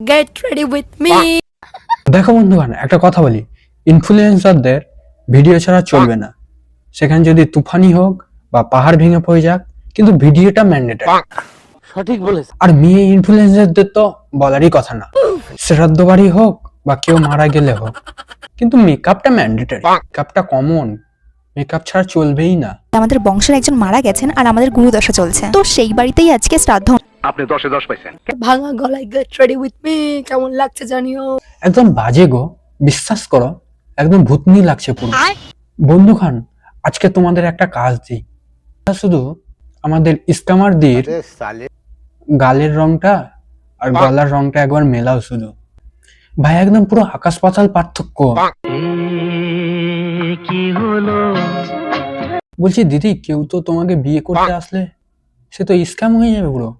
Get ready with me. দেখো বন্ধুগণ, একটা কথা বলি, ইনফ্লুয়েন্সারদের ভিডিও ছাড়া চলবে না। সেখানে যদি তুফানি হোক বা পাহাড় ভেঙে পড়ে যাক, কিন্তু ভিডিওটা ম্যান্ডেটরি। সঠিক বলেছে। আর মেয়ে ইনফ্লুয়েন্সারদের তো বলারই কথা না, শ্রাদ্ধ বাড়ি হোক বা কেউ মারা গেলে হোক, কিন্তু মেকআপটা ম্যান্ডেটরি, মেকআপটা কমন, মেকআপ ছাড়া চলবেই না। আমাদের বংশের একজন মারা গেছেন আর আমাদের গুরুদশা চলছে, তো সেই বাড়িতেই আজকে শ্রাদ্ধ। আপনি 10-এ 10 পাইছেন। ভাঙা গলায় get ready with me. কেমন লাগছে জানিও। একদম বাজে গো, বিশ্বাস করো, একদম ভূতনি লাগছে পুরো। বন্ধুখান, আজকে তোমাদের একটা কাজ দিই, শুধু আমাদের ইস্কামার দির গালের রংটা আর গলার রংটা একবার মেলাও শুধু। ভাই একদম পুরো আকাশ পাতাল পার্থক্য। কি হলো? বলছি দিদি, কেউ তো তোমাকে বিয়ে করতে আসলে সে তো স্ক্যাম হয়ে যাবে পুরো।